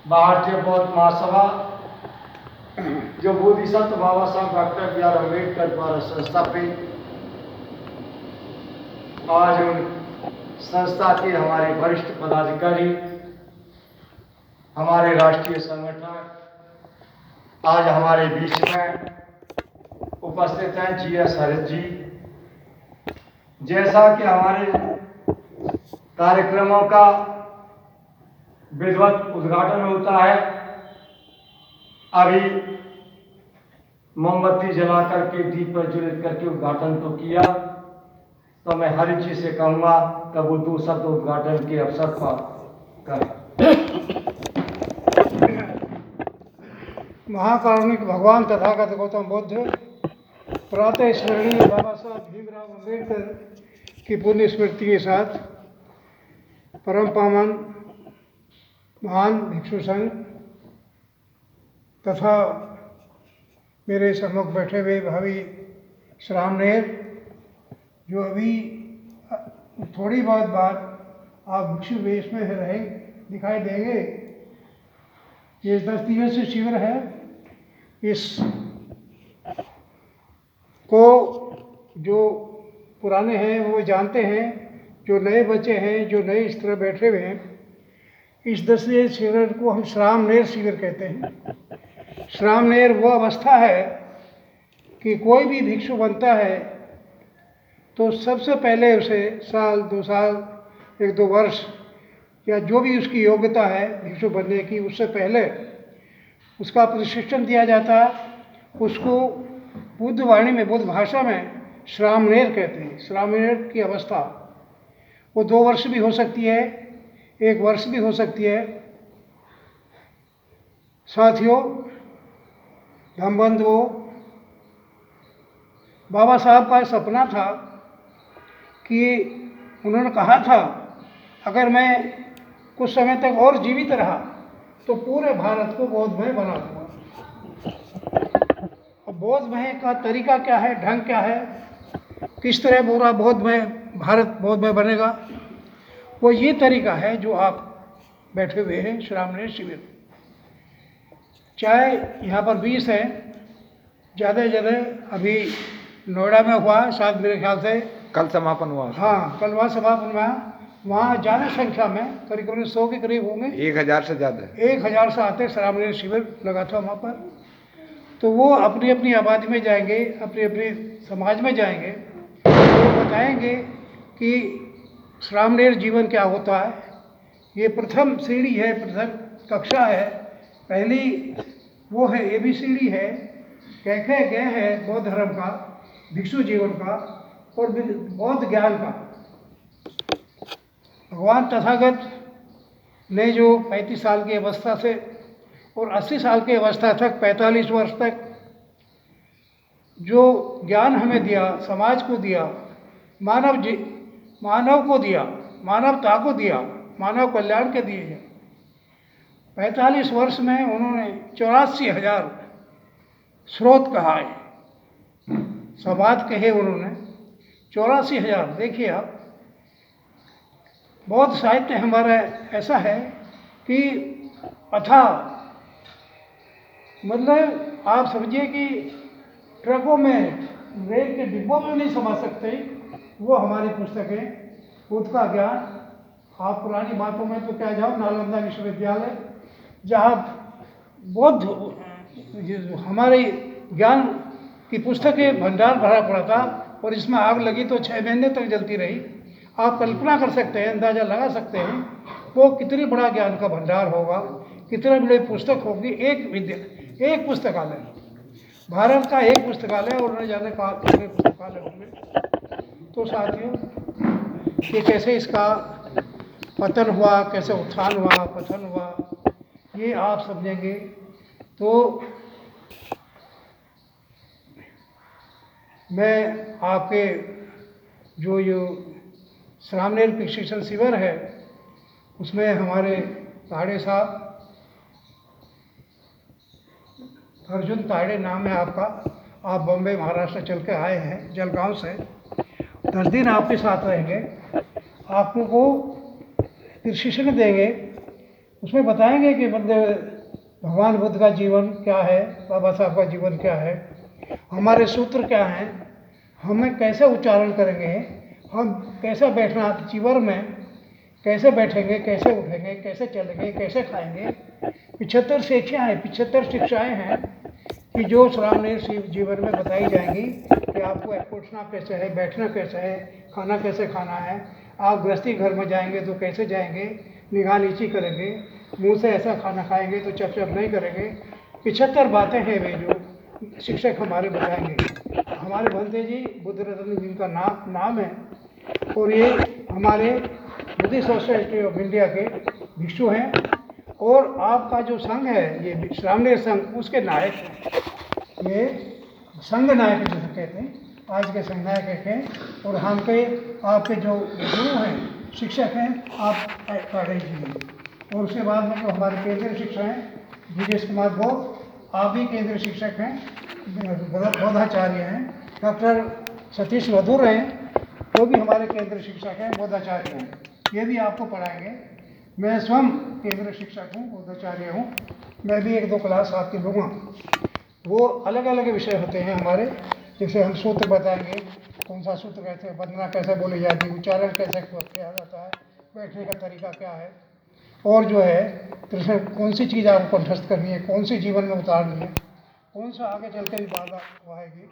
भारतीय बौद्ध महासभा जो बोधिसत्व बाबा साहब डॉक्टर बी आर अम्बेडकर द्वारा संस्थापित, आज उन संस्था के हमारे वरिष्ठ पदाधिकारी, हमारे राष्ट्रीय संगठन आज हमारे बीच में उपस्थित हैं GS हरित जी। जैसा कि हमारे कार्यक्रमों का विधिवत उद्घाटन होता है, अभी मोमबत्ती जलाकर के दीप प्रज्वलित करके उद्घाटन तो किया, तो मैं हरित जी से कहूँगा कि वो 2 शब्द उद्घाटन के अवसर पर करें। महाकारुणिक भगवान तथागत गौतम बुद्ध प्रातः स्मरणीय बाबा साहब भीमराव अम्बेडकर की पुण्य स्मृति के साथ परम पावन महान भिक्षु संघ तथा मेरे सम्मुख बैठे हुए भावी श्रामणेर, जो अभी थोड़ी बहुत बात आप भिक्षु वेश में रहे दिखाई देंगे। ये 10 दिवसीय शिविर है। इस को जो पुराने हैं वो जानते हैं, जो नए बच्चे हैं, जो नए इस तरह बैठे हुए हैं, इस 10 दिवसीय शिविर को हम श्रामणेर शिविर कहते हैं। श्रामणेर वो अवस्था है कि कोई भी भिक्षु बनता है तो सबसे पहले उसे साल 2 साल 1-2 वर्ष या जो भी उसकी योग्यता है भिक्षु बनने की, उससे पहले उसका प्रशिक्षण दिया जाता है। उसको बुद्ध वाणी में, बुद्ध भाषा में श्रामणेर कहते हैं। श्रामणेर की अवस्था वो 2 वर्ष भी हो सकती है, 1 वर्ष भी हो सकती है। साथियों, धम्मबंधुओं, बाबा साहब का सपना था कि उन्होंने कहा था अगर मैं कुछ समय तक और जीवित रहा तो पूरे भारत को बौद्धमय बना दूंगा। और बौद्धमय का तरीका क्या है, ढंग क्या है, किस तरह पूरा बौद्धमय भारत बौद्धमय बनेगा, वो ये तरीका है जो आप बैठे हुए हैं श्रामणेर शिविर। चाहे यहाँ पर 20 है, ज़्यादा से ज़्यादा अभी नोएडा में हुआ, शायद मेरे ख्याल से कल समापन हुआ। हाँ, कल वहाँ समापन हुआ। वहाँ ज़्यादा संख्या में करीब 100 के करीब होंगे, 1000 से ज़्यादा, 1000 से आते श्रामणेर शिविर लगा था वहाँ पर। तो वो अपनी अपनी आबादी में जाएंगे, अपने अपने समाज में जाएंगे, वो बताएंगे कि श्रामणेर जीवन क्या होता है। ये प्रथम सीढ़ी है, प्रथम कक्षा है। पहली वो है ABCD है, कैखे गए है बौद्ध धर्म का, भिक्षु जीवन का और बौद्ध ज्ञान का। भगवान तथागत ने जो 35 साल की अवस्था से और 80 साल की अवस्था तक, 45 वर्ष तक जो ज्ञान हमें दिया, समाज को दिया, मानव को दिया, मानवता को दिया, मानव कल्याण के दिए हैं। 45 वर्ष में उन्होंने 84,000 स्रोत कहा है, संवाद कहे उन्होंने 84,000। देखिए आप, बौद्ध साहित्य हमारा ऐसा है कि अथाह, मतलब आप समझिए कि ट्रकों में, रेल के डिब्बों में नहीं समझ सकते वो हमारी पुस्तकें। बुद्ध का ज्ञान, आप पुरानी बातों में तो क्या जाओ, नालंदा विश्वविद्यालय जहाँ बौद्ध हमारे ज्ञान की पुस्तकें भंडार भरा पड़ा था, और इसमें आग लगी तो 6 महीने तक जलती रही। आप कल्पना कर सकते हैं, अंदाज़ा लगा सकते हैं वो कितनी बड़ा ज्ञान का भंडार होगा, कितने बड़े पुस्तक होगी। एक पुस्तकालय, भारत का एक पुस्तकालय, और न जाने कहा कितने पुस्तकालय होंगे। तो साथियों, कि कैसे इसका पतन हुआ, कैसे उत्थान हुआ, पतन हुआ, ये आप समझेंगे। तो मैं आपके जो श्रामणेर प्रशिक्षण शिविर है उसमें हमारे ताड़े साहब, अर्जुन ताड़े नाम है आपका, आप बॉम्बे महाराष्ट्र चल के आए हैं, जलगांव से। 10 दिन आपके साथ रहेंगे, आपको प्रशिक्षण देंगे उसमें बताएंगे कि भगवान बुद्ध का जीवन क्या है, बाबा साहब का जीवन क्या है, हमारे सूत्र क्या हैं, हमें कैसे उच्चारण करेंगे, हम कैसे बैठना जीवन में, कैसे बैठेंगे, कैसे उठेंगे, कैसे चलेंगे, कैसे खाएंगे। 75 शिक्षाएँ हैं कि जो श्रामणेर जीवन में बताई जाएंगी कि आपको उठना कैसे है, बैठना कैसे है, खाना कैसे खाना है, आप गृहस्थी घर में जाएंगे तो कैसे जाएंगे, निगाह नीची करेंगे, मुंह से ऐसा खाना खाएंगे तो चप चप नहीं करेंगे। 75 बातें हैं वे जो शिक्षक हमारे बताएंगे। हमारे भंते जी बुद्ध रत्न जिनका नाम है, और ये हमारे बुद्धिस्ट सोसाइटी ऑफ इंडिया के भिक्षु हैं, और आपका जो संघ है ये श्रामणेर संघ, उसके नायक हैं। ये संघ नायक जिसे कहते हैं, आज के संघ नायक हैं। और हम पे आपके जो गुरु हैं, शिक्षक हैं, आप काढ़े जी हैं। और उसके बाद में जो हमारे केंद्रीय शिक्षक हैं ब्रिजेश कुमार गौर, आप भी केंद्रीय शिक्षक हैं, बौद्धाचार्य हैं। डॉक्टर सतीश मधुर हैं, वो भी हमारे केंद्रीय शिक्षक हैं, बौद्धाचार्य हैं, ये भी आपको पढ़ाएंगे। मैं स्वयं केंद्रीय शिक्षक हूँ, बौद्धाचार्य हूँ, मैं भी 1-2 क्लास आपकी लूँगा। वो अलग अलग विषय होते हैं हमारे, जैसे हम सूत्र बताएंगे, कौन सा सूत्र कैसे, वंदना कैसे बोली जाती है, उच्चारण कैसे किया जाता है, बैठने का तरीका क्या है, और जो है कृष्ण कौन सी चीज़ आपको कंठस्थ करनी है, कौन सी जीवन में उतारनी है, कौन सा आगे चल कर बाधा आएगी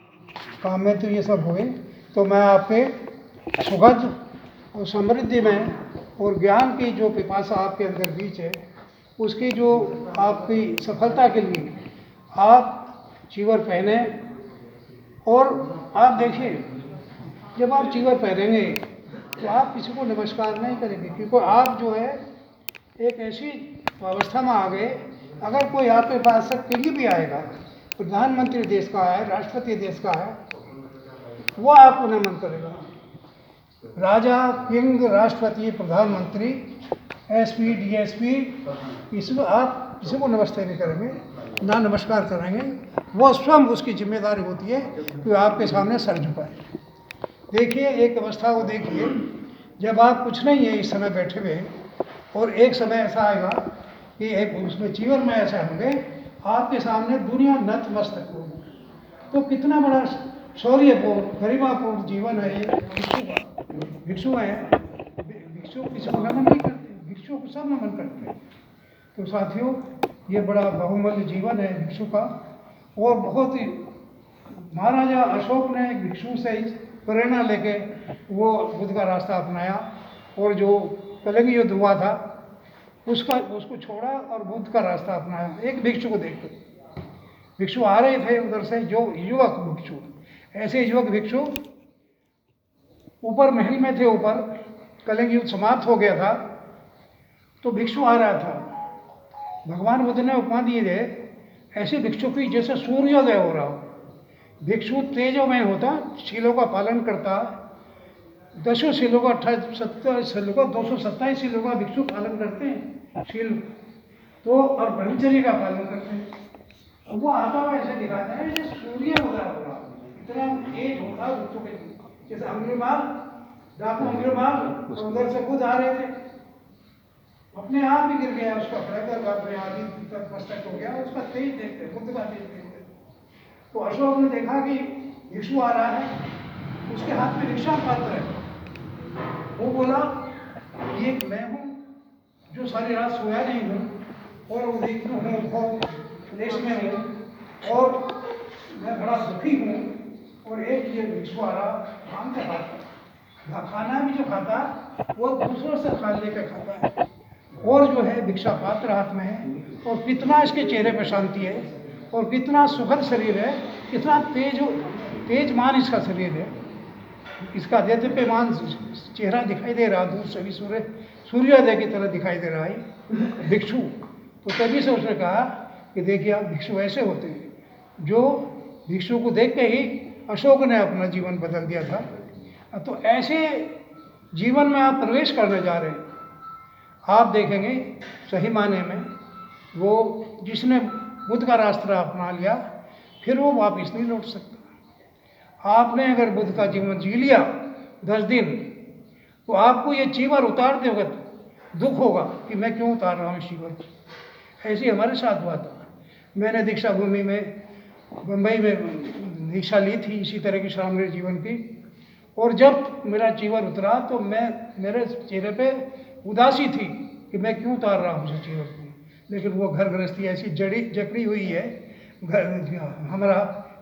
काम में। तो ये सब हुए तो मैं आपके सुखद और समृद्धि में और ज्ञान की जो पिपासा आपके अंदर बीच है, उसकी जो आपकी सफलता के लिए आप चीवर पहने। और आप देखिए, जब आप चीवर पहनेंगे तो आप किसी को नमस्कार नहीं करेंगे, क्योंकि आप जो है एक ऐसी अवस्था में आ गए, अगर कोई आपके पास से कहीं भी आएगा, प्रधानमंत्री देश का है, राष्ट्रपति देश का है, वो आपको नमन करेगा। राजा, किंग, राष्ट्रपति, प्रधानमंत्री, एसपी, डीएसपी, इसमें आप किसी को नमस्ते नहीं करेंगे, ना नमस्कार करेंगे। वो स्वयं उसकी जिम्मेदारी होती है कि आपके सामने सर झुकाए। देखिए एक अवस्था को देखिए, जब आप कुछ नहीं है इस समय बैठे हुए, और एक समय ऐसा आएगा कि एक उसमें जीवन में ऐसा होंगे, आपके सामने दुनिया नतमस्तक होगी। तो कितना बड़ा शौर्यपूर्ण, गरिमापूर्ण जीवन है ये भिक्षु का। भिक्षु है, भिक्षु किसी को नमन नहीं करते, भिक्षु को सब नमन करते हैं। तो साथियों, ये बड़ा बहुमूल्य जीवन है भिक्षु का। और बहुत ही महाराजा अशोक ने भिक्षु से प्रेरणा लेके वो बुद्ध का रास्ता अपनाया, और जो कलिंग युद्ध हुआ था उसको छोड़ा और बुद्ध का रास्ता अपनाया। एक भिक्षु को देखकर भिक्षु आ रहे थे उधर से, जो युवक भिक्षु, ऐसे युवक भिक्षु ऊपर महल में थे, ऊपर कलिंग युद्ध समाप्त हो गया था, तो भिक्षु आ रहा था। भगवान बुद्ध ने उपमा दिए थे ऐसे भिक्षु की जैसे सूर्योदय हो रहा हो। भिक्षु तेजोमय होता, शीलों का पालन करता, 10 शीलों का 27 शीलों का 227 शीलों का भिक्षु पालन करते हैं शील तो, और ब्रह्मचर्य का पालन करते हैं। वो आता हुआ ऐसे दिखाता है जैसे सूर्योदय हो रहा, इतना तेज होता भिक्षु के, जैसे अंग्रेमाल, डाकू अंग्रेमाल उधर से खुद आ रहे थे, अपने आप ही गिर गया, उसका फ्रैक्चर अपने आप ही मस्तक हो गया, उसका तेज देखते, बुद्ध का तेज देखते। तो अशोक ने देखा कि भिक्षु आ रहा है, उसके हाथ में भिक्षा पात्र है। वो बोला, ये मैं हूँ जो सारी रात सोया नहीं हूँ, और उद्विग्न हूँ, बहुत क्लेश में हूँ, और मैं बड़ा दुखी हूँ, और एक ये भिक्षु आ रहा, भांग का खाता, खाना भी जो खाता वो दूसरों से खा लेकर खाता है, और जो है भिक्षा पात्र हाथ में है, और कितना इसके चेहरे पर शांति है, और कितना सुखद शरीर है, कितना तेजमान इसका शरीर है, इसका देदीप्यमान चेहरा दिखाई दे रहा, दूर से भी सूर्योदय की तरह दिखाई दे रहा है भिक्षु। तो तभी से उसने कहा कि देखिए आप भिक्षु ऐसे होते हैं, जो भिक्षु को देख के ही अशोक ने अपना जीवन बदल दिया था। तो ऐसे जीवन में आप प्रवेश करने जा रहे हैं, आप देखेंगे सही माने में वो जिसने बुद्ध का रास्ता अपना लिया, फिर वो वापस नहीं लौट सकता। आपने अगर बुद्ध का जीवन जी लिया 10 दिन, तो आपको ये चीवर उतारते वक्त दुख होगा कि मैं क्यों उतार रहा हूँ इस जीवन को। ऐसे हमारे साथ हुआ था। मैंने दीक्षा भूमि में बम्बई में दीक्षा ली थी इसी तरह की श्रामणेर जीवन की, और जब मेरा जीवन उतरा तो मेरे चेहरे पे उदासी थी कि मैं क्यों उतार रहा हूँ इस जीवन को। लेकिन वो घर गृहस्थी ऐसी जकड़ी हुई है, हमारा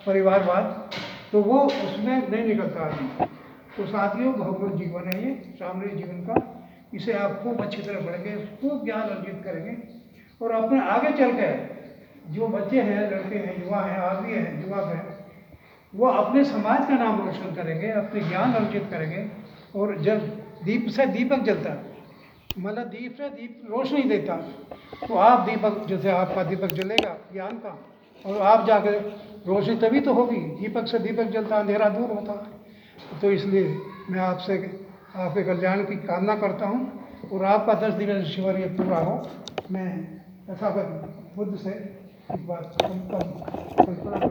परिवारवाद, तो वो उसमें नहीं निकलता है। तो साथियों, भगवत जीवन है ये श्रामणेर जीवन का। इसे आप खूब अच्छी तरह पढ़ेंगे, खूब ज्ञान अर्जित करेंगे, और अपने आगे चल कर जो बच्चे हैं, लड़के हैं, युवा हैं, आदमी हैं, युवक हैं, वो अपने समाज का नाम रोशन करेंगे, अपने ज्ञान अर्जित करेंगे। और जब दीप से दीपक जलता है, मतलब दीप से दीप रोशनी देता, तो आप दीपक, जैसे आपका दीपक जलेगा ज्ञान का, और आप जाकर रोशनी तभी तो होगी। दीपक से दीपक जलता, अंधेरा दूर होता। तो इसलिए मैं आपसे आपके कल्याण की कामना करता हूँ, और आपका 10 दिवसीय शिविर ये पूरा हो। मैं तथागत बुद्ध से इस बात कल्पना करता हूँ।